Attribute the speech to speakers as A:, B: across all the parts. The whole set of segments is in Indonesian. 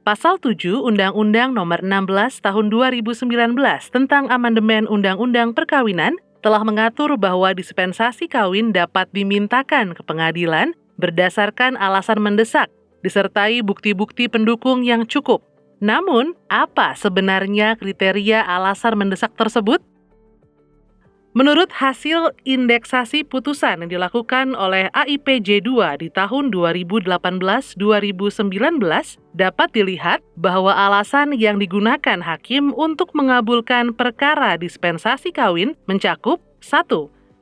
A: Pasal 7 Undang-Undang Nomor 16 Tahun 2019 tentang amandemen Undang-Undang Perkawinan telah mengatur bahwa dispensasi kawin dapat dimintakan ke pengadilan berdasarkan alasan mendesak, disertai bukti-bukti pendukung yang cukup. Namun, apa sebenarnya kriteria alasan mendesak tersebut? Menurut hasil indeksasi putusan yang dilakukan oleh AIPJ2 di tahun 2018-2019, dapat dilihat bahwa alasan yang digunakan hakim untuk mengabulkan perkara dispensasi kawin mencakup 1.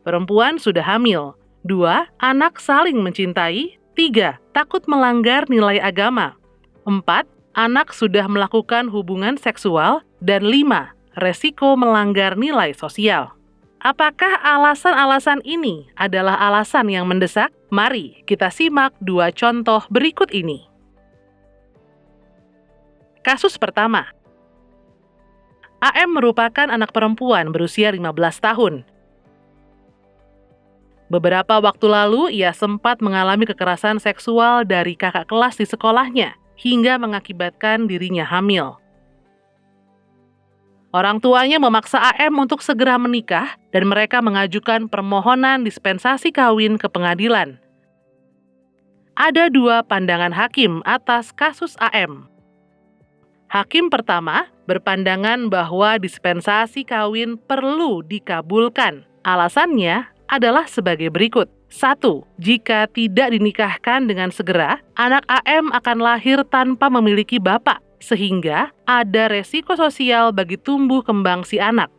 A: Perempuan sudah hamil, 2. Anak saling mencintai, 3. Takut melanggar nilai agama, 4. Anak sudah melakukan hubungan seksual, dan 5. Resiko melanggar nilai sosial. Apakah alasan-alasan ini adalah alasan yang mendesak? Mari kita simak 2 contoh berikut ini. Kasus pertama. AM merupakan anak perempuan berusia 15 tahun. Beberapa waktu lalu, ia sempat mengalami kekerasan seksual dari kakak kelas di sekolahnya, hingga mengakibatkan dirinya hamil. Orang tuanya memaksa AM untuk segera menikah dan mereka mengajukan permohonan dispensasi kawin ke pengadilan. Ada 2 pandangan hakim atas kasus AM. Hakim pertama berpandangan bahwa dispensasi kawin perlu dikabulkan. Alasannya adalah sebagai berikut. 1. Jika tidak dinikahkan dengan segera, anak AM akan lahir tanpa memiliki bapak, sehingga ada resiko sosial bagi tumbuh kembang si anak.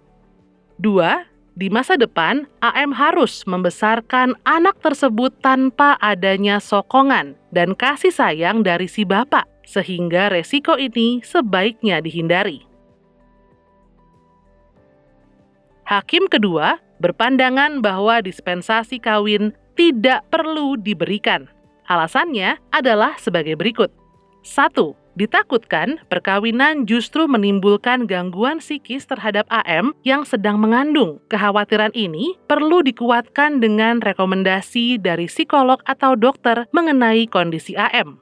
A: 2. Di masa depan, AM harus membesarkan anak tersebut tanpa adanya sokongan dan kasih sayang dari si bapak, sehingga resiko ini sebaiknya dihindari. Hakim kedua berpandangan bahwa dispensasi kawin tidak perlu diberikan. Alasannya adalah sebagai berikut. 1. Ditakutkan perkawinan justru menimbulkan gangguan psikis terhadap AM yang sedang mengandung. Kekhawatiran ini perlu dikuatkan dengan rekomendasi dari psikolog atau dokter mengenai kondisi AM.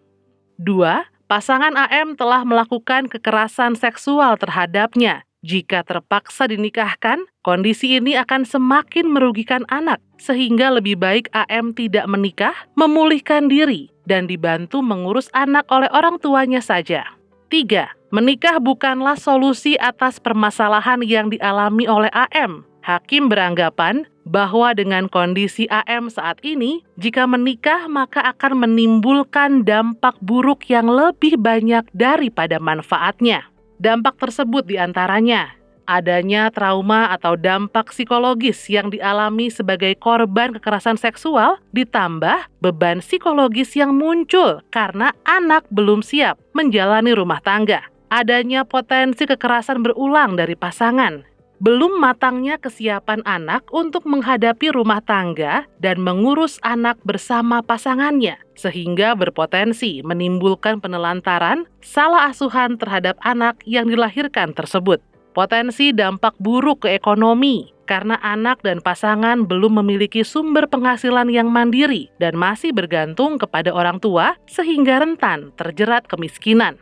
A: 2. Pasangan AM telah melakukan kekerasan seksual terhadapnya. Jika terpaksa dinikahkan, kondisi ini akan semakin merugikan anak, sehingga lebih baik AM tidak menikah, memulihkan diri, dan dibantu mengurus anak oleh orang tuanya saja. 3. Menikah bukanlah solusi atas permasalahan yang dialami oleh AM. Hakim beranggapan bahwa dengan kondisi AM saat ini, jika menikah maka akan menimbulkan dampak buruk yang lebih banyak daripada manfaatnya. Dampak tersebut diantaranya adanya trauma atau dampak psikologis yang dialami sebagai korban kekerasan seksual, ditambah beban psikologis yang muncul karena anak belum siap menjalani rumah tangga. Adanya potensi kekerasan berulang dari pasangan. Belum matangnya kesiapan anak untuk menghadapi rumah tangga dan mengurus anak bersama pasangannya, sehingga berpotensi menimbulkan penelantaran, salah asuhan terhadap anak yang dilahirkan tersebut. Potensi dampak buruk ke ekonomi, karena anak dan pasangan belum memiliki sumber penghasilan yang mandiri dan masih bergantung kepada orang tua, sehingga rentan terjerat kemiskinan.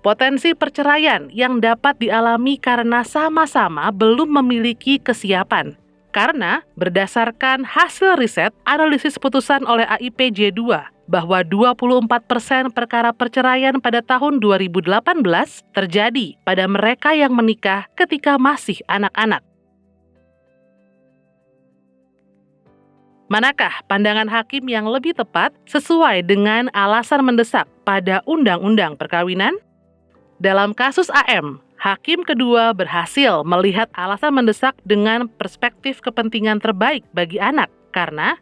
A: Potensi perceraian yang dapat dialami karena sama-sama belum memiliki kesiapan. Karena berdasarkan hasil riset analisis putusan oleh AIPJ2 bahwa 24% perkara perceraian pada tahun 2018 terjadi pada mereka yang menikah ketika masih anak-anak. Manakah pandangan hakim yang lebih tepat sesuai dengan alasan mendesak pada Undang-Undang Perkawinan? Dalam kasus AM, hakim kedua berhasil melihat alasan mendesak dengan perspektif kepentingan terbaik bagi anak karena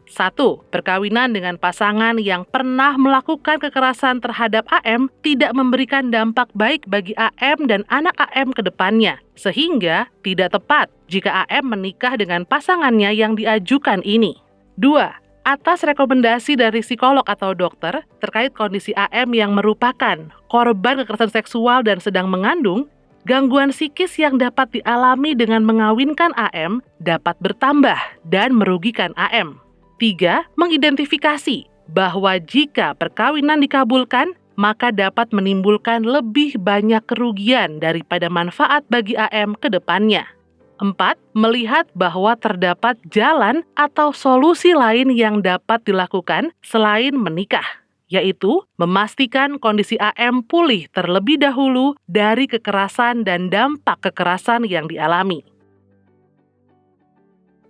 A: 1. Perkawinan dengan pasangan yang pernah melakukan kekerasan terhadap AM tidak memberikan dampak baik bagi AM dan anak AM ke depannya, sehingga tidak tepat jika AM menikah dengan pasangannya yang diajukan ini. 2. Atas rekomendasi dari psikolog atau dokter terkait kondisi AM yang merupakan korban kekerasan seksual dan sedang mengandung, gangguan psikis yang dapat dialami dengan mengawinkan AM dapat bertambah dan merugikan AM. 3. Mengidentifikasi bahwa jika perkawinan dikabulkan, maka dapat menimbulkan lebih banyak kerugian daripada manfaat bagi AM ke depannya. 4. Melihat bahwa terdapat jalan atau solusi lain yang dapat dilakukan selain menikah, yaitu memastikan kondisi AM pulih terlebih dahulu dari kekerasan dan dampak kekerasan yang dialami.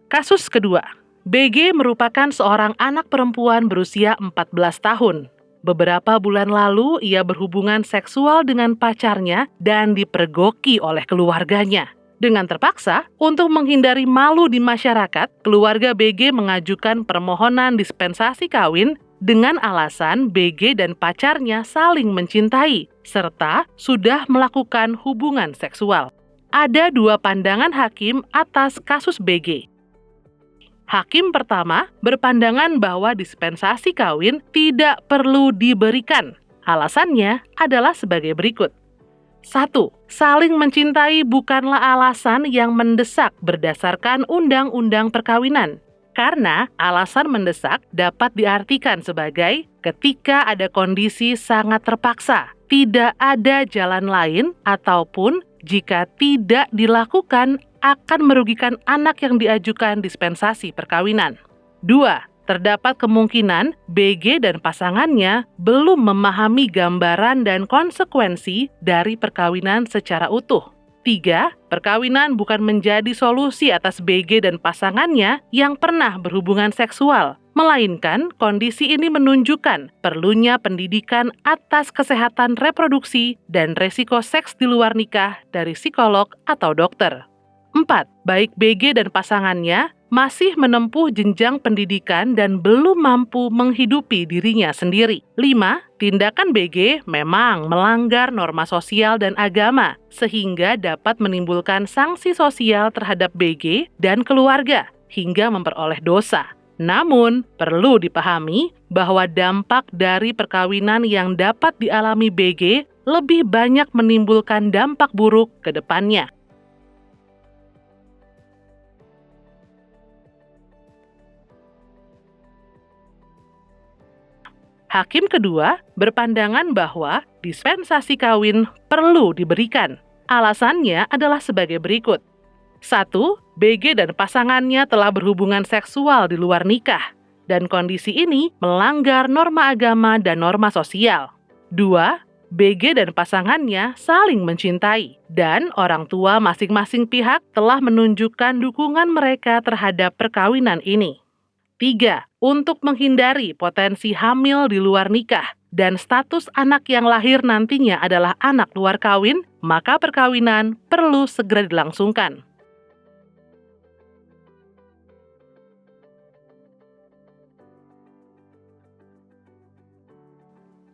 A: Kasus kedua, BG merupakan seorang anak perempuan berusia 14 tahun. Beberapa bulan lalu, ia berhubungan seksual dengan pacarnya dan dipergoki oleh keluarganya. Dengan terpaksa, untuk menghindari malu di masyarakat, keluarga BG mengajukan permohonan dispensasi kawin dengan alasan BG dan pacarnya saling mencintai, serta sudah melakukan hubungan seksual. Ada dua pandangan hakim atas kasus BG. Hakim pertama berpandangan bahwa dispensasi kawin tidak perlu diberikan. Alasannya adalah sebagai berikut. 1. Saling mencintai bukanlah alasan yang mendesak berdasarkan Undang-Undang Perkawinan. Karena alasan mendesak dapat diartikan sebagai ketika ada kondisi sangat terpaksa, tidak ada jalan lain, ataupun jika tidak dilakukan akan merugikan anak yang diajukan dispensasi perkawinan. 2. Terdapat kemungkinan BG dan pasangannya belum memahami gambaran dan konsekuensi dari perkawinan secara utuh. 3. Perkawinan bukan menjadi solusi atas BG dan pasangannya yang pernah berhubungan seksual, melainkan kondisi ini menunjukkan perlunya pendidikan atas kesehatan reproduksi dan resiko seks di luar nikah dari psikolog atau dokter. 4. Baik BG dan pasangannya masih menempuh jenjang pendidikan dan belum mampu menghidupi dirinya sendiri. 5. Tindakan BG memang melanggar norma sosial dan agama, sehingga dapat menimbulkan sanksi sosial terhadap BG dan keluarga, hingga memperoleh dosa. Namun, perlu dipahami bahwa dampak dari perkawinan yang dapat dialami BG lebih banyak menimbulkan dampak buruk ke depannya. Hakim kedua berpandangan bahwa dispensasi kawin perlu diberikan. Alasannya adalah sebagai berikut. 1. BG dan pasangannya telah berhubungan seksual di luar nikah, dan kondisi ini melanggar norma agama dan norma sosial. 2. BG dan pasangannya saling mencintai, dan orang tua masing-masing pihak telah menunjukkan dukungan mereka terhadap perkawinan ini. 3. Untuk menghindari potensi hamil di luar nikah dan status anak yang lahir nantinya adalah anak luar kawin, maka perkawinan perlu segera dilangsungkan.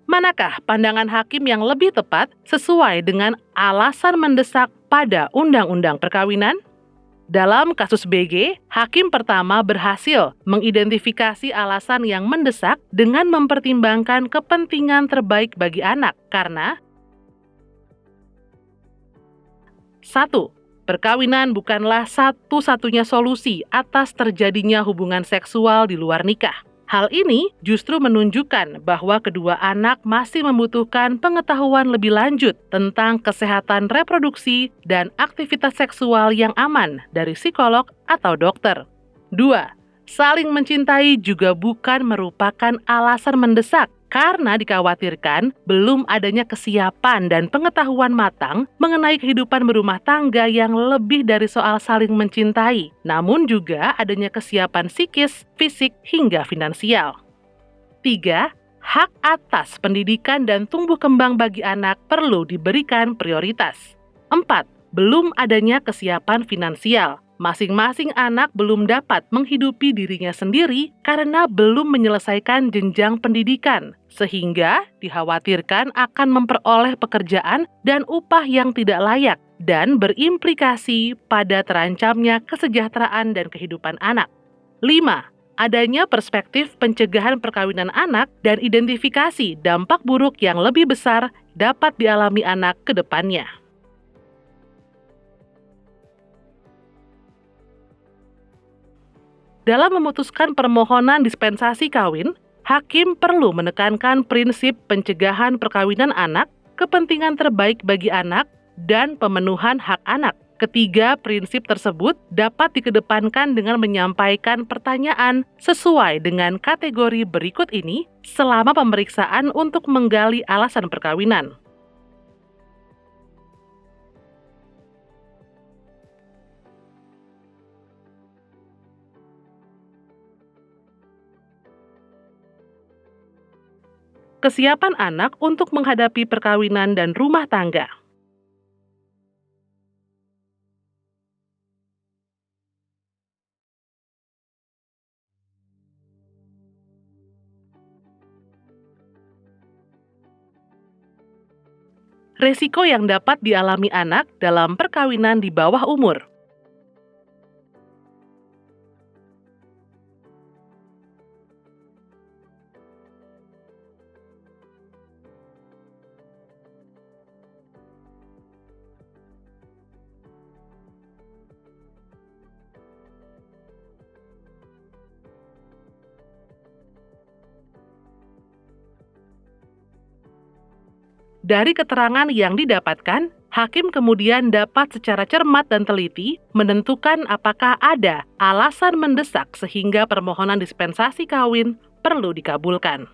A: Manakah pandangan hakim yang lebih tepat sesuai dengan alasan mendesak pada Undang-Undang Perkawinan? Dalam kasus BG, hakim pertama berhasil mengidentifikasi alasan yang mendesak dengan mempertimbangkan kepentingan terbaik bagi anak karena 1. Perkawinan bukanlah satu-satunya solusi atas terjadinya hubungan seksual di luar nikah. Hal ini justru menunjukkan bahwa kedua anak masih membutuhkan pengetahuan lebih lanjut tentang kesehatan reproduksi dan aktivitas seksual yang aman dari psikolog atau dokter. 2. Saling mencintai juga bukan merupakan alasan mendesak karena dikhawatirkan belum adanya kesiapan dan pengetahuan matang mengenai kehidupan berumah tangga yang lebih dari soal saling mencintai, namun juga adanya kesiapan psikis, fisik, hingga finansial. 3. Hak atas pendidikan dan tumbuh kembang bagi anak perlu diberikan prioritas. 4. Belum adanya kesiapan finansial. Masing-masing anak belum dapat menghidupi dirinya sendiri karena belum menyelesaikan jenjang pendidikan, sehingga dikhawatirkan akan memperoleh pekerjaan dan upah yang tidak layak dan berimplikasi pada terancamnya kesejahteraan dan kehidupan anak. 5. Adanya perspektif pencegahan perkawinan anak dan identifikasi dampak buruk yang lebih besar dapat dialami anak ke depannya. Dalam memutuskan permohonan dispensasi kawin, Hakim perlu menekankan prinsip pencegahan perkawinan anak, kepentingan terbaik bagi anak, dan pemenuhan hak anak. Ketiga prinsip tersebut dapat dikedepankan dengan menyampaikan pertanyaan sesuai dengan kategori berikut ini selama pemeriksaan untuk menggali alasan perkawinan. Kesiapan anak untuk menghadapi perkawinan dan rumah tangga. Resiko yang dapat dialami anak dalam perkawinan di bawah umur. Dari keterangan yang didapatkan, hakim kemudian dapat secara cermat dan teliti menentukan apakah ada alasan mendesak sehingga permohonan dispensasi kawin perlu dikabulkan.